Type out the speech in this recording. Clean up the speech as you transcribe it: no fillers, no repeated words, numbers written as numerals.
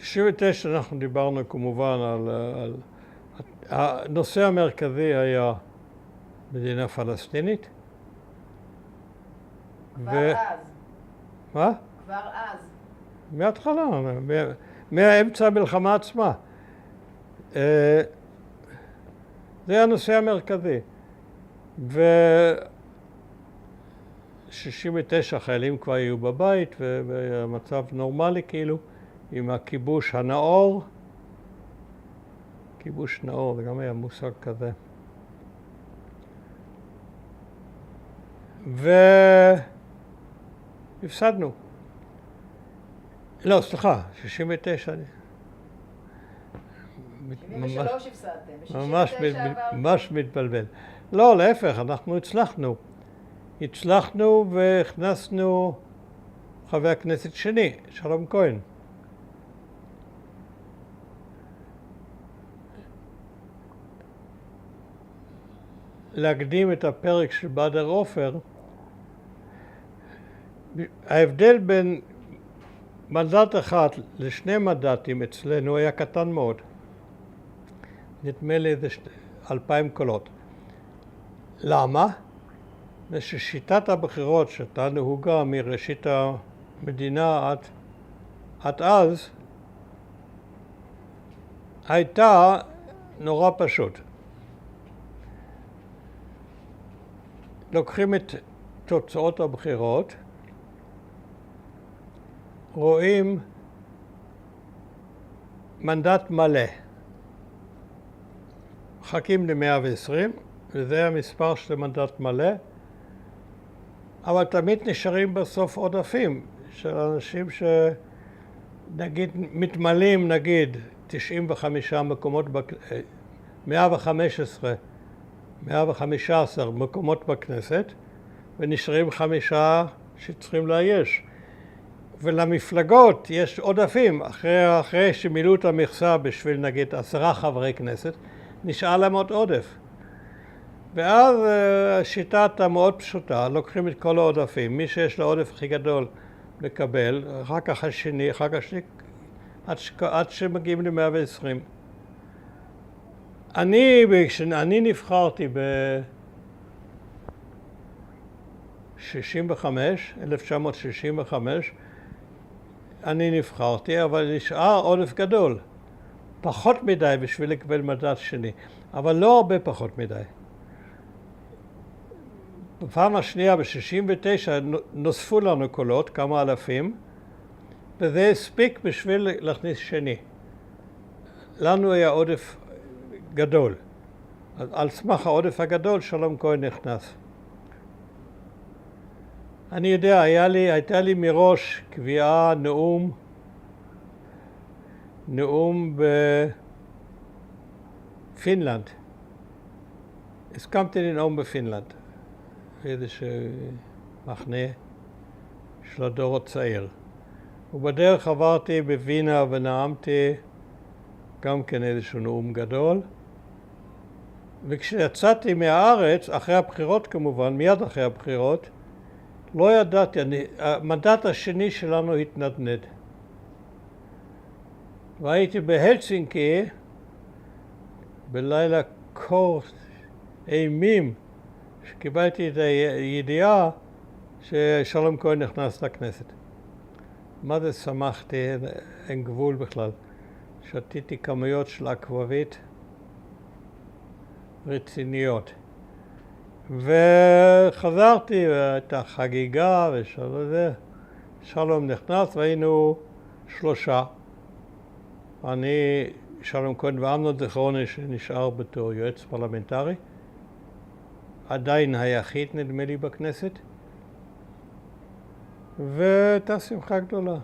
ב-99 אנחנו דיברנו כמובן על הנושא המרכזי היה מדינה פלסטינית. כבר אז. מה? כבר אז. מההתחלה, מהאמצע המלחמה עצמה. זה הנושא המרכזי. ו-69 חיילים כבר היו בבית, והמצב נורמלי כאילו, עם הכיבוש הנאור. כיבוש נאור, זה גם היה מושג כזה. והפסדנו. לא, סליחה, 69. 73 הפסדתם, ממש מתבלבל. לא, להפך, אנחנו הצלחנו. הצלחנו והכנסנו חבר הכנסת שני, שלום כהן. להקדים את הפרק של בדר עופר, ההבדל בין מנדט אחד לשני מנדטים אצלנו היה קטן מאוד. נדמה לי זה 2,000 קולות. למה? ששיטת הבחירות שהייתה נהוגה מראשית המדינה עד אז הייתה נורא פשוט. לוקחים את תוצאות הבחירות, רואים מנדט מלא. מחכים ל-120, וזה המספר של מנדט מלא, אבל תמיד נשארים בסוף עודפים של אנשים שנגיד מתמלאים, נגיד 95 מקומות, 115 מקומות בכנסת, ונשארים 5 שצריכים לאייש. ולמפלגות יש עודפים, אחרי שמילאו את המכסה בשביל נגיד 10 חברי כנסת, נשאר להם עוד עודף. ואז השיטה הייתה מאוד פשוטה, לוקחים את כל העודפים, מי שיש לו העודף הכי גדול מקבל, אחר כך השני, עד שמגיעים ל-120. כשאני נבחרתי ב-1965, אני נבחרתי, אבל נשאר עודף גדול. פחות מדי בשביל לקבל מנדט שני, אבל לא הרבה פחות מדי. בפעם השנייה, ב-69, נוספו לנו קולות, כמה אלפים, וזה הספיק בשביל להכניס שני. לנו היה עודף גדול. על סמך העודף הגדול, שלום כהן נכנס. אני יודע, הייתה לי מראש קביעה, נאום בפינלנד. הסכמתי לנאום בפינלנד. איזשהו מחנה של הדור הצעיר. ובדרך עברתי בווינה ונאמתי גם כן איזשהו נאום גדול. וכשיצאתי מהארץ, אחרי הבחירות כמובן, מיד אחרי הבחירות, לא ידעתי, המנדט השני שלנו התנדנד. והייתי בהלסינקי בלילה קור אימים, שקיבלתי את הידיעה ששלום כהן נכנס לכנסת. מה זה שמחתי, אין גבול בכלל. שתיתי כמויות של אקוואביט רציניות. וחזרתי, והייתה חגיגה ושלום נכנס, והיינו 3. אני, שלום כהן ואמנון זכרוני שנשאר בתור יועץ פרלמנטרי. עדיין היחיד נדמה לי בכנסת. והייתה שמחה גדולה.